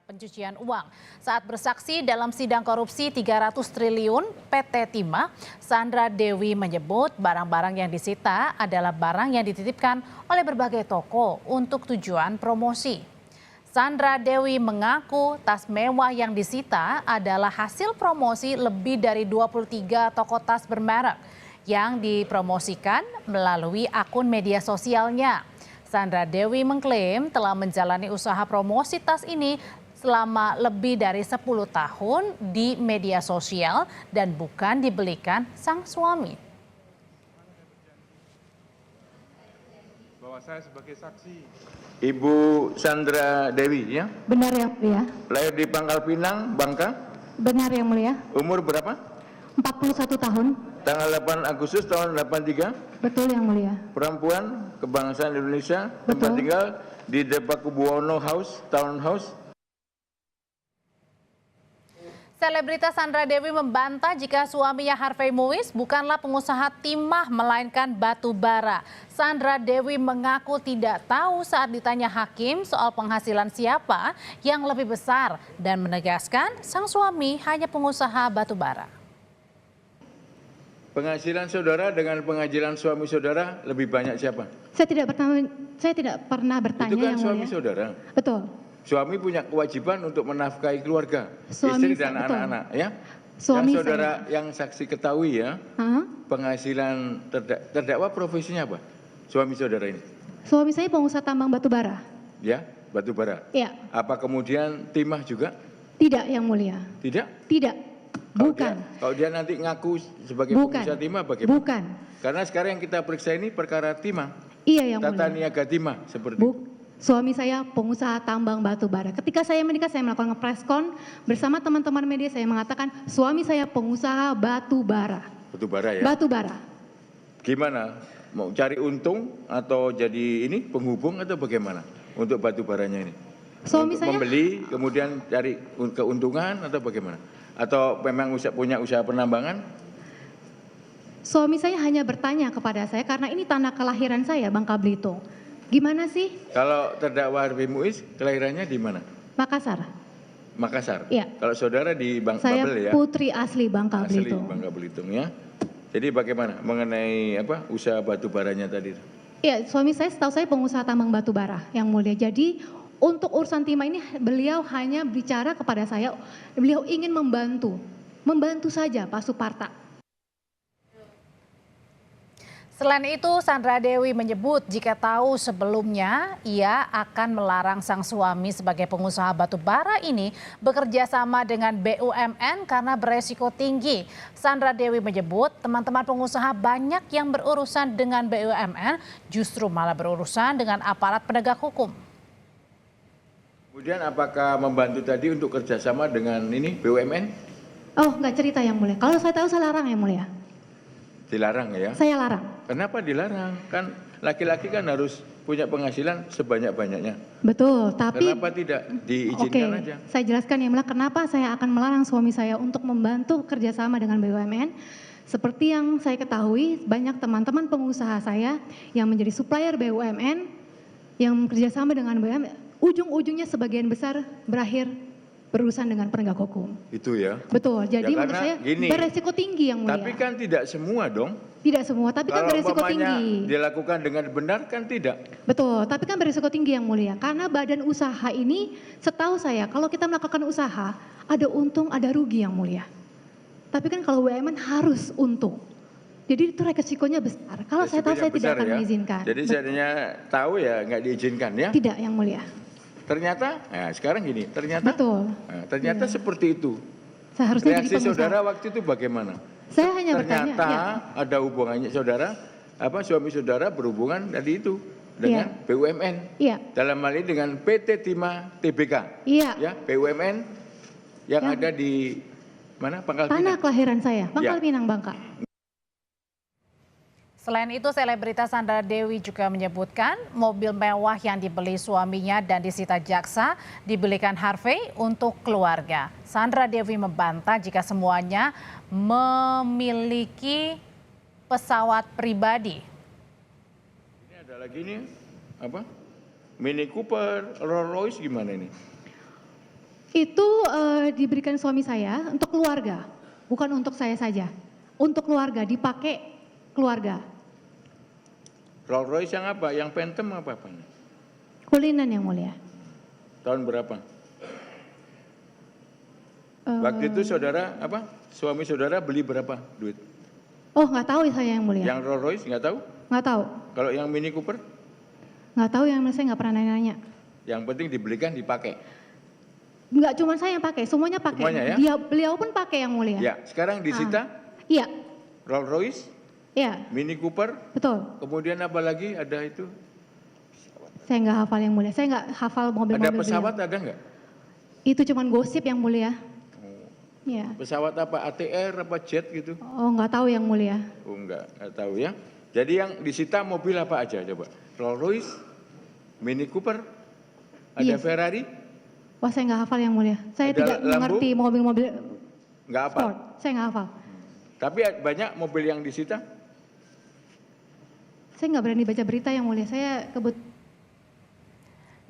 Pencucian uang. Saat bersaksi dalam sidang korupsi 300 triliun PT Timah, Sandra Dewi menyebut barang-barang yang disita adalah barang yang dititipkan oleh berbagai toko untuk tujuan promosi. Sandra Dewi mengaku tas mewah yang disita adalah hasil promosi lebih dari 23 toko tas bermerek yang dipromosikan melalui akun media sosialnya. Sandra Dewi mengklaim telah menjalani usaha promosi tas ini selama lebih dari 10 tahun di media sosial dan bukan dibelikan sang suami. Bahwa saya sebagai saksi. Ibu Sandra Dewi, ya? Benar ya, Mulia. Lahir di Pangkal Pinang, Bangka? Benar ya, Mulia. Umur berapa? 41 tahun. Tanggal 8 Agustus tahun 83? Betul yang Mulia. Perempuan, kebangsaan Indonesia, Betul. tempat tinggal di Depakubuwono House, Townhouse. Selebritas Sandra Dewi membantah jika suaminya Harvey Muiz bukanlah pengusaha timah melainkan batu bara. Sandra Dewi mengaku tidak tahu saat ditanya hakim soal penghasilan siapa yang lebih besar dan menegaskan sang suami hanya pengusaha batu bara. Penghasilan saudara dengan penghasilan suami saudara lebih banyak siapa? Saya tidak pernah bertanya Itu kan yang suami Mulia. saudara. Betul. Suami punya kewajiban untuk menafkahi keluarga, Suami istri dan betul. anak-anak, ya. Suami yang saudara yang saksi ketahui ya, penghasilan terdakwa profesinya apa? Suami saudara ini. Suami saya pengusaha tambang batu bara. Ya, batu bara. Ya. Apa kemudian timah juga? Tidak yang Mulia. Tidak? Tidak. Bukan. Kalau dia nanti ngaku sebagai pengusaha timah bagaimana? Bukan. Karena sekarang yang kita periksa ini perkara timah. Iya yang Tata Mulia. niaga timah seperti itu. Suami saya pengusaha tambang batu bara. Ketika saya menikah, saya melakukan preskon bersama teman-teman media. Saya mengatakan suami saya pengusaha batu bara. Batu bara ya? Batu bara. Gimana? Mau cari untung atau jadi ini penghubung atau bagaimana untuk batu baranya ini? Suami untuk saya membeli kemudian cari keuntungan atau bagaimana? Atau memang punya usaha penambangan? Suami saya hanya bertanya kepada saya karena ini tanah kelahiran saya, Bangka Belitung. Gimana sih? Kalau terdakwa Harvey Muiz kelahirannya di mana? Makassar. Makassar. Iya. Kalau saudara di Saya Babel ya? putri asli Bangka Asli Belitung. Bangka Belitung ya. Jadi bagaimana mengenai usaha batu baranya tadi? Iya, suami saya setahu saya pengusaha tambang batu bara yang mulia. Jadi untuk urusan timah ini beliau hanya bicara kepada saya, beliau ingin membantu. Membantu saja Pak Suparta. Selain itu, Sandra Dewi menyebut jika tahu sebelumnya ia akan melarang sang suami sebagai pengusaha batu bara ini bekerja sama dengan BUMN karena beresiko tinggi. Sandra Dewi menyebut teman-teman pengusaha banyak yang berurusan dengan BUMN justru malah berurusan dengan aparat penegak hukum. Kemudian apakah membantu tadi untuk kerjasama dengan ini BUMN? Oh, nggak cerita yang mulia. Kalau saya tahu saya larang yang mulia. Dilarang ya? Saya larang. Kenapa dilarang? Kan laki-laki kan harus punya penghasilan sebanyak-banyaknya. Betul, tapi Kenapa tidak diizinkan aja? Saya jelaskan yang mulia kenapa saya akan melarang suami saya untuk membantu kerjasama dengan BUMN. Seperti yang saya ketahui, banyak teman-teman pengusaha saya yang menjadi supplier BUMN yang kerjasama dengan BUMN, ujung-ujungnya sebagian besar berakhir berurusan dengan penegak hukum. Itu ya. Betul, jadi Ya, menurut saya gini, beresiko tinggi yang mulia. Tapi kan tidak semua dong. Tidak semua, tapi kan Kalau beresiko umpamanya tinggi. dilakukan dengan benar kan tidak. Betul, tapi kan berisiko tinggi yang mulia. Karena badan usaha ini, setahu saya, kalau kita melakukan usaha, ada untung, ada rugi yang mulia. Tapi kan kalau BUMN harus untung. Jadi itu resikonya besar. Kalau saya tahu, saya tidak akan mengizinkan. Jadi saya tahu ya nggak diizinkan ya. Tidak yang mulia. Ternyata, nah sekarang gini, ternyata Betul. seperti itu. Saya harusnya Reaksi jadi pengusaha. saudara waktu itu bagaimana? Saya hanya bertanya. Ternyata Ya. ada hubungannya saudara, suami saudara berhubungan tadi itu dengan BUMN. Iya. Dalam hal ini dengan PT Timah Tbk. Iya. Ya, BUMN yang ada di mana? Pangkal Tanah Pinang. kelahiran saya, Pangkal Pinang, Bangka. Selain itu, selebritas Sandra Dewi juga menyebutkan mobil mewah yang dibeli suaminya dan disita jaksa dibelikan Harvey untuk keluarga. Sandra Dewi membantah jika semuanya memiliki pesawat pribadi. Ini ada lagi nih, Mini Cooper, Rolls Royce gimana ini? Itu diberikan suami saya untuk keluarga, bukan untuk saya saja. Untuk keluarga, dipakai keluarga. Rolls Royce yang apa? Yang Phantom apa apanya? Kulinan yang mulia. Tahun berapa? Waktu itu saudara apa? Suami saudara beli berapa duit? Oh, nggak tahu saya yang mulia. Yang Rolls Royce nggak tahu? Nggak tahu. Kalau yang Mini Cooper? Nggak tahu, yang saya nggak pernah nanya. Yang penting dibelikan dipakai. Nggak cuma saya yang pakai, semuanya pakai. Semuanya ya? Beliau pun pakai yang mulia. Ya, sekarang disita Iya, Rolls Royce, iya, Mini Cooper, betul. kemudian apa lagi ada itu? Saya nggak hafal yang mulia. Saya nggak hafal mobil-mobil Ada pesawat beliau. ada nggak? Itu cuma gosip yang mulia. Iya. Pesawat apa? ATR apa jet gitu? Oh, nggak tahu yang mulia. Oh nggak tahu ya. Jadi yang disita mobil apa aja coba? Rolls Royce, Mini Cooper, ada Iya. Ferrari, Wah, saya nggak hafal yang mulia. Saya Ada tidak Lambo? mengerti mobil-mobil nggak apa. sport. Saya nggak hafal. Tapi banyak mobil yang disita. Saya nggak berani baca berita yang mulia. Saya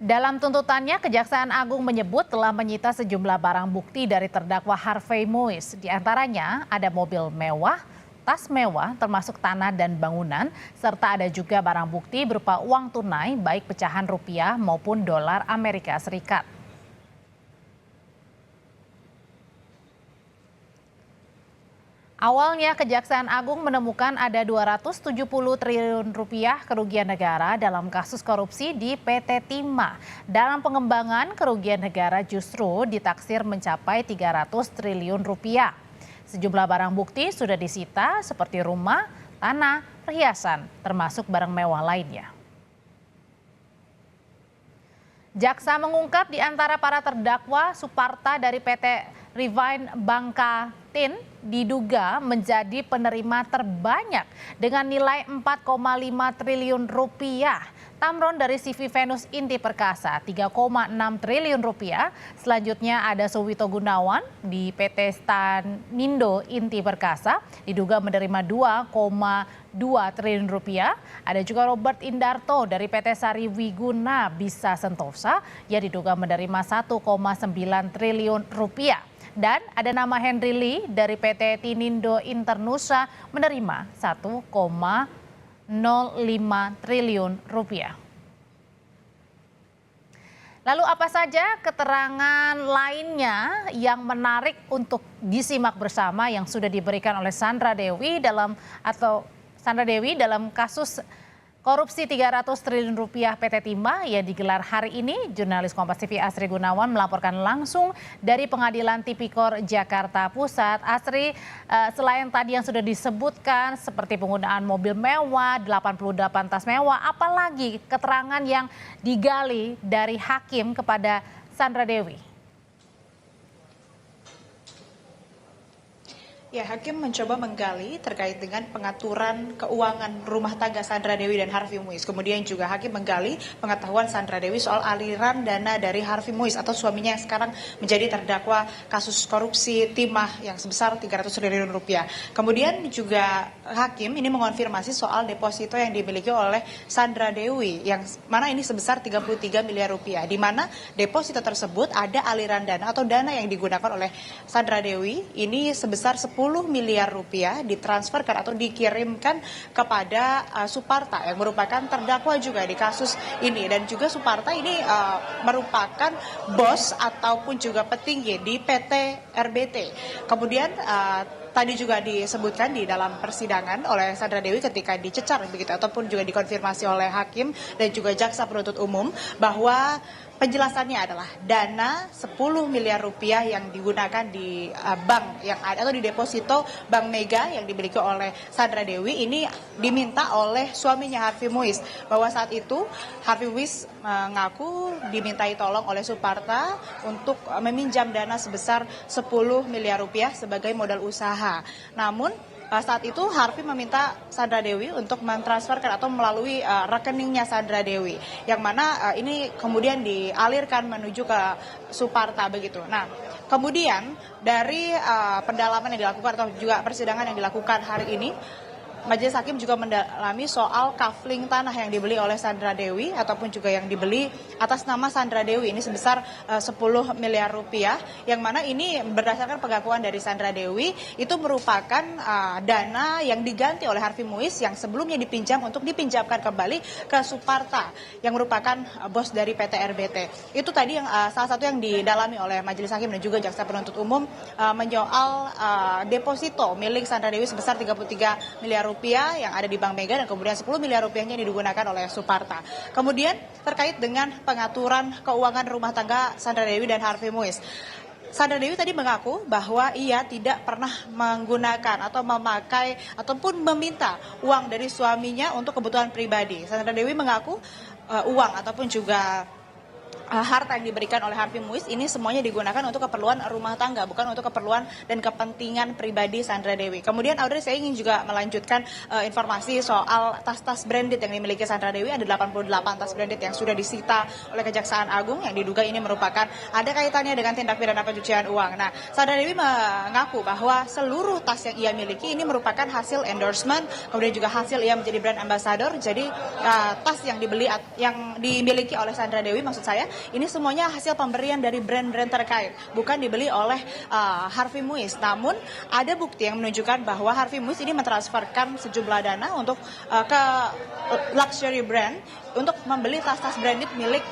Dalam tuntutannya, Kejaksaan Agung menyebut telah menyita sejumlah barang bukti dari terdakwa Harvey Moise. Di antaranya ada mobil mewah, tas mewah termasuk tanah dan bangunan, serta ada juga barang bukti berupa uang tunai baik pecahan rupiah maupun dolar Amerika Serikat. Awalnya Kejaksaan Agung menemukan ada 270 triliun rupiah kerugian negara dalam kasus korupsi di PT Timah. Dalam pengembangan, kerugian negara justru ditaksir mencapai 300 triliun rupiah. Sejumlah barang bukti sudah disita seperti rumah, tanah, perhiasan, termasuk barang mewah lainnya. Jaksa mengungkap di antara para terdakwa, Suparta dari PT Refine Bangka Tin diduga menjadi penerima terbanyak dengan nilai 4,5 triliun rupiah. Tamron dari CV Venus Inti Perkasa 3,6 triliun rupiah. Selanjutnya ada Suwito Gunawan di PT Stanindo Inti Perkasa diduga menerima 2,2 triliun rupiah. Ada juga Robert Indarto dari PT Sari Wiguna Bisa Sentosa yang diduga menerima 1,9 triliun rupiah. Dan ada nama Henry Lee dari PT Tinindo Internusa menerima 1,05 triliun rupiah. Lalu apa saja keterangan lainnya yang menarik untuk disimak bersama yang sudah diberikan oleh Sandra Dewi dalam kasus korupsi 300 triliun rupiah PT Timah yang digelar hari ini. Jurnalis Kompas TV Asri Gunawan melaporkan langsung dari Pengadilan Tipikor Jakarta Pusat. Asri, selain tadi yang sudah disebutkan seperti penggunaan mobil mewah, 88 tas mewah, apalagi keterangan yang digali dari hakim kepada Sandra Dewi? Ya, hakim mencoba menggali terkait dengan pengaturan keuangan rumah tangga Sandra Dewi dan Harvey Moise. Kemudian juga hakim menggali pengetahuan Sandra Dewi soal aliran dana dari Harvey Moise atau suaminya yang sekarang menjadi terdakwa kasus korupsi timah yang sebesar 300 triliun rupiah. Kemudian juga hakim ini mengonfirmasi soal deposito yang dimiliki oleh Sandra Dewi yang mana ini sebesar 33 miliar rupiah. Di mana deposito tersebut ada aliran dana atau dana yang digunakan oleh Sandra Dewi ini sebesar 10 miliar rupiah ditransferkan atau dikirimkan kepada Suparta yang merupakan terdakwa juga di kasus ini. Dan juga Suparta ini merupakan bos ataupun juga petinggi di PT RBT. Kemudian tadi juga disebutkan di dalam persidangan oleh Sandra Dewi ketika dicecar begitu ataupun juga dikonfirmasi oleh hakim dan juga jaksa penuntut umum bahwa penjelasannya adalah dana 10 miliar rupiah yang digunakan di bank yang ada atau di deposito Bank Mega yang dimiliki oleh Sandra Dewi ini diminta oleh suaminya Harvey Moise. Bahwa saat itu Harvey Moise mengaku dimintai tolong oleh Suparta untuk meminjam dana sebesar 10 miliar rupiah sebagai modal usaha. Namun saat itu Harvey meminta Sandra Dewi untuk mentransferkan atau melalui rekeningnya Sandra Dewi, yang mana ini kemudian dialirkan menuju ke Suparta begitu. Nah, kemudian dari pendalaman yang dilakukan atau juga persidangan yang dilakukan hari ini, Majelis Hakim juga mendalami soal kafling tanah yang dibeli oleh Sandra Dewi ataupun juga yang dibeli atas nama Sandra Dewi ini sebesar 10 miliar rupiah, yang mana ini berdasarkan pengakuan dari Sandra Dewi itu merupakan dana yang diganti oleh Harvey Muiz yang sebelumnya dipinjam untuk dipinjamkan kembali ke Suparta yang merupakan bos dari PT RBT. Itu tadi yang salah satu yang didalami oleh Majelis Hakim dan juga Jaksa Penuntut Umum menyoal deposito milik Sandra Dewi sebesar 33 miliar rupiah yang ada di Bank Mega dan kemudian 10 miliar rupiahnya ini digunakan oleh Suparta. Kemudian terkait dengan pengaturan keuangan rumah tangga Sandra Dewi dan Harvey Muiz. Sandra Dewi tadi mengaku bahwa ia tidak pernah menggunakan atau memakai ataupun meminta uang dari suaminya untuk kebutuhan pribadi. Sandra Dewi mengaku uang ataupun juga harta yang diberikan oleh Harvey Muiz ini semuanya digunakan untuk keperluan rumah tangga, bukan untuk keperluan dan kepentingan pribadi Sandra Dewi. Kemudian Audrey, saya ingin juga melanjutkan informasi soal tas-tas branded yang dimiliki Sandra Dewi. Ada 88 tas branded yang sudah disita oleh Kejaksaan Agung yang diduga ini merupakan ada kaitannya dengan tindak pidana pencucian uang. Nah, Sandra Dewi mengaku bahwa seluruh tas yang ia miliki ini merupakan hasil endorsement, kemudian juga hasil ia menjadi brand ambassador. Jadi tas yang dimiliki oleh Sandra Dewi, maksud saya, ini semuanya hasil pemberian dari brand-brand terkait, bukan dibeli oleh Harvey Muiz. Namun ada bukti yang menunjukkan bahwa Harvey Muiz ini mentransferkan sejumlah dana untuk ke luxury brand untuk membeli tas-tas branded milik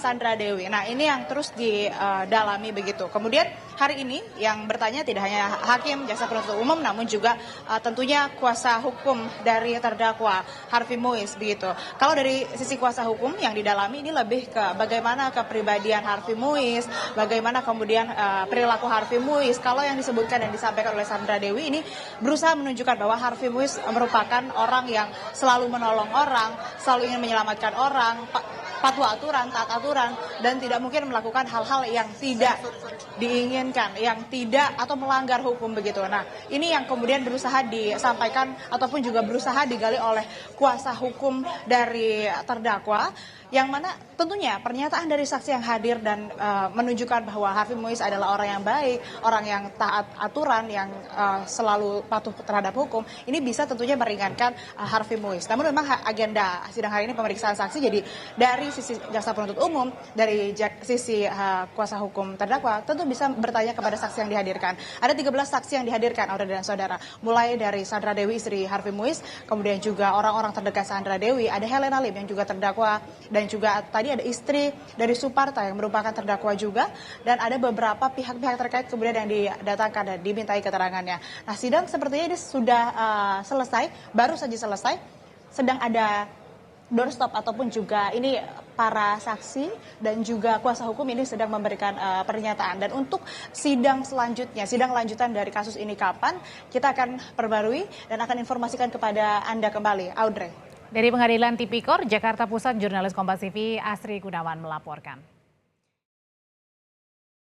Sandra Dewi. Nah, ini yang terus didalami begitu. Kemudian hari ini yang bertanya tidak hanya hakim, jaksa penuntut umum, namun juga tentunya kuasa hukum dari terdakwa Harvey Muiz begitu. Kalau dari sisi kuasa hukum yang didalami ini lebih ke bagaimana kepribadian Harvey Muiz, bagaimana kemudian perilaku Harvey Muiz. Kalau yang disebutkan dan disampaikan oleh Sandra Dewi ini berusaha menunjukkan bahwa Harvey Muiz merupakan orang yang selalu menolong orang, selalu ingin menyelamatkan orang, patuh aturan, taat aturan, dan tidak mungkin melakukan hal-hal yang tidak diinginkan, yang tidak atau melanggar hukum begitu. Nah, ini yang kemudian berusaha disampaikan ataupun juga berusaha digali oleh kuasa hukum dari terdakwa, yang mana tentunya pernyataan dari saksi yang hadir dan menunjukkan bahwa Harvey Muiz adalah orang yang baik, orang yang taat aturan, yang selalu patuh terhadap hukum, ini bisa tentunya meringankan Harvey Muiz. Namun memang agenda sidang hari ini pemeriksaan saksi, jadi dari sisi jaksa penuntut umum, dari sisi kuasa hukum terdakwa, tentu bisa bertanya kepada saksi yang dihadirkan. Ada 13 saksi yang dihadirkan, Audrey dan saudara. Mulai dari Sandra Dewi, istri Harvey Muiz, kemudian juga orang-orang terdekat Sandra Dewi, ada Helena Lim yang juga terdakwa, dan juga tadi ada istri dari Suparta yang merupakan terdakwa juga, dan ada beberapa pihak-pihak terkait kemudian yang didatangkan dan dimintai keterangannya. Nah, sidang sepertinya ini sudah selesai, baru saja selesai, sedang ada doorstop ataupun juga ini para saksi dan juga kuasa hukum ini sedang memberikan pernyataan. Dan untuk sidang selanjutnya, sidang lanjutan dari kasus ini kapan, kita akan perbarui dan akan informasikan kepada Anda kembali. Audrey. Dari Pengadilan Tipikor, Jakarta Pusat, jurnalis Kompas TV Asri Gunawan melaporkan.